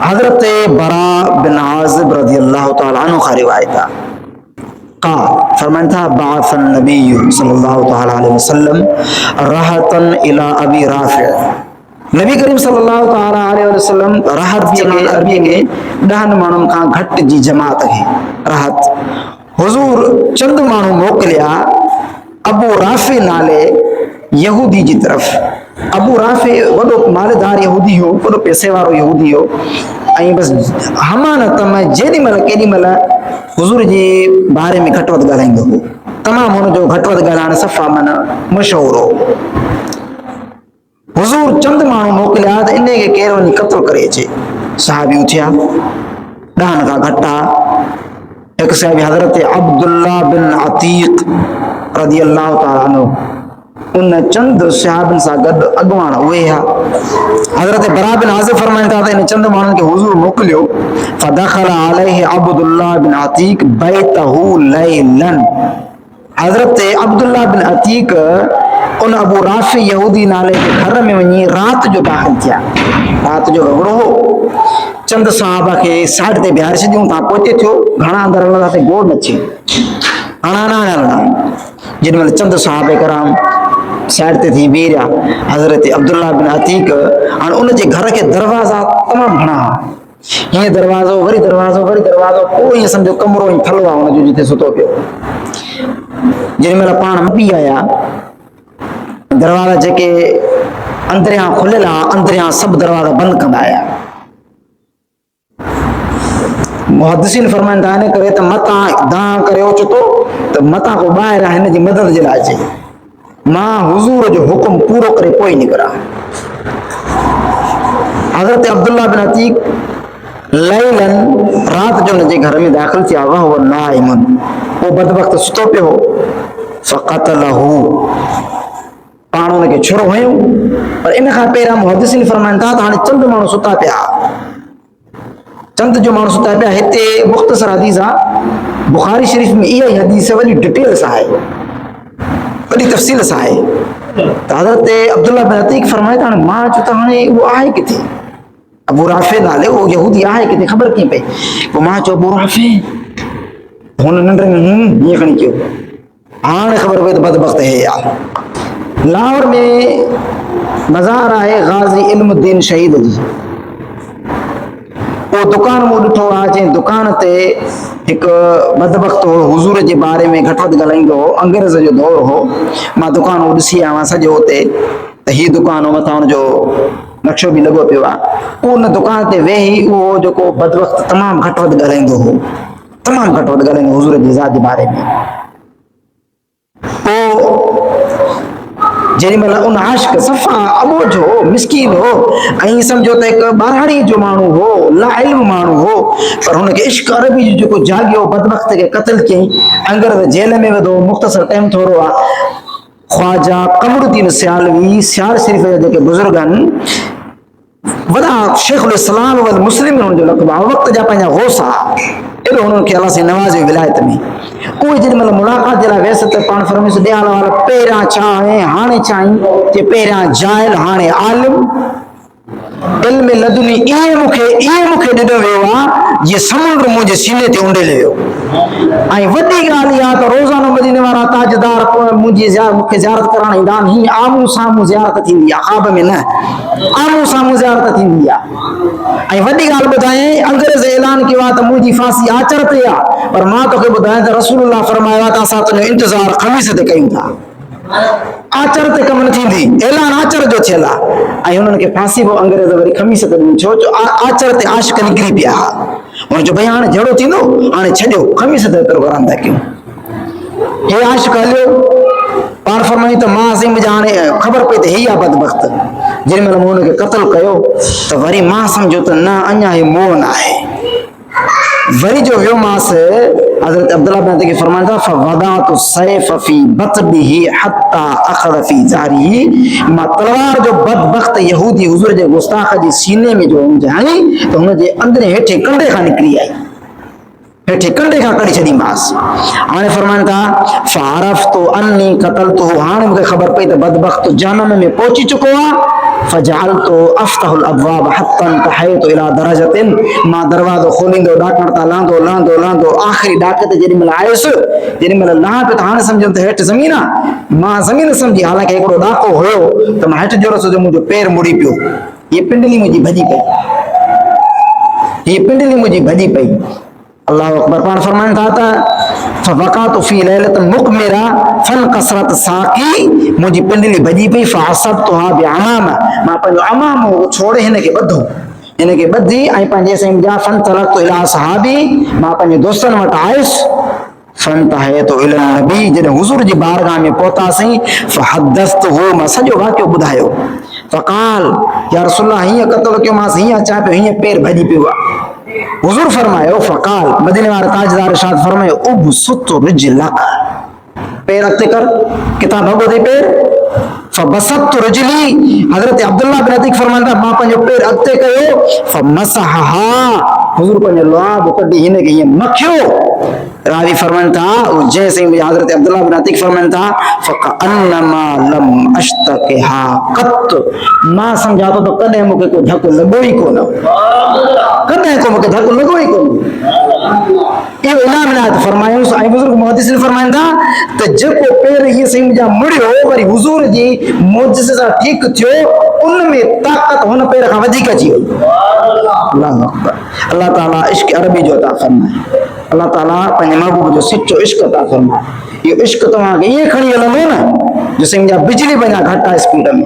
हजरत बरा बिन आज़िब रज़ियल्लाहु तआला अन्हु का रिवायत है। का फरमान था बाअसन नबी सल्लल्लाहु तआला अलैहि वसल्लम रहतन इला अबी राफि। नबी करीम सल्लल्लाहु तआला अलैहि वसल्लम रहत के अरबी में ॾहनि माण्हुनि खां घटि जी जमात खे रहत हुजूर चंद माण्हू मोकिलिया अबू राफि नाले यहूदी जी तरफ़। अबू राफि वॾो मालदार यहूदी हो, वॾो पैसे वारो यहूदी हो ऐं बसि हमानत में जेॾी महिल केॾी महिल हुजूर जे बारे में घटि वधि ॻाल्हाईंदो हो। तमामु हुनजो घटि वधि ॻाल्हाइण सफ़ा माना मशहूरु हो। हुजूर चंद माण्हू मोकिलिया त इन खे केरु वञी क़त्ल करे अचे। सहाबी उथिया, ॾहनि खां घटि आहे। हिकु सहाबी हज़रत अब्दुल्ला बिन अतीक रज़ियल्लाहु तआला अन्हु, उन चंद सहाबनि सां गॾु अॻुवाण उहे हा। हज़रत बरा बिन आज़िब फरमाइनि था त इन चंद माण्हुनि खे हुजूर मोकिलियो। फदखल अलैहि अब्दुल्ला बिन अतीक बैतहू लैलन। हज़रत अब्दुल्ला बिन अतीक उन अबू राफि यहूदी नाले के घर में वञी रात जो दाख़िल थिया। रात जो झगड़ो हो, चंद सहाबा खे साइड ते बीहारे छॾियूं। तव्हां पहुचे थियो, घणा अंदरि हलंदासीं गोड़ न अचे, हाणे न हलंदा। जेॾी महिल चंद सहाबे कराम साइड ते थी बीह रहिया, हज़रत अब्दुल्ला बिन अतीक हाणे उन जे घर के दरवाज़ा तमामु घणा हुआ। हीअं दरवाज़ो वरी दरवाज़ो वरी दरवाज़ो, पोइ ईअं सम्झो कमरो ई थलो आहे हुनजो जिते सुतो पियो। जेॾी महिल पाण पी आया, दरवाज़ा जेके अंदरियां खुलियल आहे, अंदरियां सभु दरवाज़ा बंदि कंदा आया। मुहद्दिसीन फरमाइनि था इन करे त मतां दां करे अचो त मतां को ॿाहिरि हिन जी मदद जे लाइ अचे। मां हुजूर जो हुकुम पूरो करे पोइ निकिरा। हज़रत अब्दुल्ला बिन अतीक लैलन रात जो हुनजे घर में दाख़िल थिया। वह नाइमुन, वो बदबख्त सुतो पियो। फ़क़तलहू, पाण हुनखे छुरो हयूं। पर इन खां पहिरियां मुहद्दिसीन फरमाइनि था त हाणे चंद माण्हू सुता पिया, चंद जो माण्हू सुता पिया। हिते मुख़्तसर हदीस आहे, बुखारी शरीफ़ में इहा ई हदीस वॾी डिटेल सां आहे, वॾी तफ़सील सां आहे। त हज़रत अब्दुल्ला बिन अतीक फरमाए त हाणे मां चयो त हाणे उहो आहे किथे, अबू राफि नाले उहो यहूदी आहे किथे, ख़बर कीअं पई। पोइ मां चयो अबू राफि, हुन निंड में हीअं खणी कयो। हाणे ख़बर पई त बदबख्त हे आहे। लाहौर में बाज़ार आहे गाज़ी इल्मुद्दीन शहीद जी, वो दुकान मूं ॾिठो आहे, जंहिं दुकान ते हिकु बदबख्त हो, हुजूर जे बारे में घटि वधि ॻाल्हाईंदो हो। अंग्रेज़ जो दौर हो, मां दुकान उहो ॾिसी आयो आहियां सॼो हुते। त हीअ दुकान मथां हुनजो नक्शो बि लॻो पियो आहे। उन दुकान ते वेही उहो जेको बदबख्त तमामु घटि वधि ॻाल्हाईंदो हो, तमामु घटि वधि ॻाल्हाईंदो हुजूर जी ज़ात जे बारे में। पोइ जेॾी महिल उन आशिक़ सफ़ा अबोझ हो, मिसकीन हो, ऐं सम्झो त हिकु ॿारहाड़ी जो माण्हू हो, लाइल्म माण्हू हो, पर हुनखे इश्क अरबी जो जेको जाॻियो, बदबख्त खे क़त्ल कयईं। अंग्रेज़ जेल में विधो। मुख़्तसर टाइम थोरो आहे। ख्वाजा कमरुद्दीन सियालवी, सियाल शरीफ़ जा जेके बुज़ुर्ग आहिनि, वॾा शेखुल इस्लाम वल मुस्लिम हुनजो लक़ब आहे, वक़्त जा पंहिंजा गौस आहे। एॾो हुननि खे अलाह साईं नवाज़ियो विलायत में। उहे जेॾी महिल मुलाक़ात जे लाइ वियसि त पाण फरमाइसि ॾे हाल पहिरियां छा आहे, हाणे छा आहीं? कि पहिरियां जाहिल, हाणे आलिम। इल्म लदुनी ईअं मूंखे ॾिनो वियो आहे जीअं समुंड मुंहिंजे सीने ते उंडेले वियो। ऐं वॾी ॻाल्हि इहा त रोज़ानो मदीने वारा ताजदार मूंखे ज़ियारत करण ईंदा आहिनि। हीअं आम्हूं साम्हूं ज़ियारत थींदी आहे, ख़्वाब में न, आम्हूं साम्हूं ज़ियारत थींदी आहे। ऐं वॾी ॻाल्हि ॿुधायईं, अंग्रेज़ ऐलान कयो आहे त मुंहिंजी फांसी आचर ते आहे, पर मां तोखे ॿुधायां त रसूलुल्लाह फरमायो आहे त असां तुंहिंजो इंतज़ारु ख़मीस ते कयूं था। आचर ते कम न थींदी, ऐलान आचर जो थियल आहे। ऐं हुननि खे फांसी बि अंग्रेज़ वरी ख़मीस ते ॾिनी, छो आचर ते आशिक़ निकिरी पिया। हुन चयो भई हाणे जहिड़ो थींदो, हाणे छॾियो, ख़मीस ते एतिरो आराम था कयूं। हे आशिक़ हलियो। पाण फरमाई त मां साईं मुंहिंजा हाणे ख़बर पई त हे आहे बदबख्त। जेॾी महिल मूं हुनखे क़त्ल कयो त वरी मां सम्झो त न, अञा हे मोह न आहे। वरी जो वियोमांसि, हज़रत अब्दुल्ला बिन अतीक फरमाइनि था फवदातु सैफ फी बतनिही हत्ता अख़ज़ फी ज़हरिही, मां तलवार जो बदबख्त यहूदी हुजूर जे गुस्ताख जे सीने में जो हणी त हुन जे अंदरि हेठि कंडे खां निकिरी आई। हेठि कंडे खां कढी छॾीमांसि। हाणे फरमाइनि था फ़अरफ़्तु अन्नी क़तलतुहु, हाणे मूंखे ख़बर पई त बदबख़्त जहन्नम में पहुची चुको आहे। फ़जअलतु अफ़्तहुल अबवाब हत्ता इंतहयतु इला दरजतिन, मां दरवाज़ो खोलींदो ॾाकण तां लहंदो लहंदो लहंदो आख़िरी ॾाक ते जेॾी महिल आयुसि, जेॾी महिल लहां पियो त हाणे सम्झुमि त हेठि ज़मीन आहे, मां ज़मीन सम्झी, हालांकि हिकिड़ो ॾाको हुयो त मां हेठि जोरसि जो मुंहिंजो पेर मुड़ी पियो, हीअ पिंडली मुंहिंजी भॼी पई, हीअ पिंडली मुंहिंजी भॼी पई। अल्लाह अकबर। पाण फरमाइनि था त फवक़अतु फी लैलतिन मुक़मिरा फनकसरत साक़ी, मुंहिंजी पिंडली भॼी पई, फ़असबतुहा बिअमामा, मां पंहिंजो अमामो छोड़े हिन खे ॿधो, हिन खे ॿधी ऐं पंहिंजे संजा फनतलक़तु इला सहाबी, मां पंहिंजे दोस्तनि वटि आयुसि। फंतहयतु इला नबी, जॾहिं हुज़ूर जी बारगाह में पहुतासीं, फ़हदस्तुहु, मां सॼो वाक़ियो ॿुधायो। फ़क़ाल या रसूलल्लाह, हीअं क़त्ल कयो मांसि, हीअं अचां पियो, हीअं पेर भॼी पियो आहे। हुज़ूर फरमायो फ़क़ाल, मदीने वारे ताजदार इरशाद फरमायो उबसुत रिजलक, पैर अॻिते कर, किथां भॻो अथई पेर, फ़बसत रिजली, हज़रत अब्दुल्लाह बिन अतीक फरमाइनि था मां पंहिंजो पेर अॻिते कयो, फ़मसहहा, हुज़ूर पंहिंजो लुआब कढी हिन खे हीअं मखियो। रावी फरमाइनि था जंहिंसीं हज़रत अब्दुल्लाह बिन अतीक फरमाइनि था फ़कअन्नमा लम अश्तकिहा क़त, मां सम्झा थो त कॾहिं मूंखे को धकु लॻो ई कोन, कॾहिं को मूंखे धकु लॻो ई कोन। इहो इनाम इनायत फरमायूंसि। ऐं बुज़ुर्ग मुहद्दिसीन फरमाइनि था त जेको पेर हीअ सही मुंहिंजा मुड़ियो वरी हुज़ूर जी मुअजिज़े सां ठीकु थियो, उन में ताक़त हुन पेर खां वधीक अची वई। अल्लाहु अकबर। अल्लाह ताला इश्क अरबी जो अता फरमाए, अल्लाह ताला पंहिंजे महबूब जो सचो इश्क अता फरमाए। इहो इश्क तव्हांखे ईअं खणी हलंदो न जो सही मुंहिंजा बिजली पंहिंजा घटि आहे स्पीड में।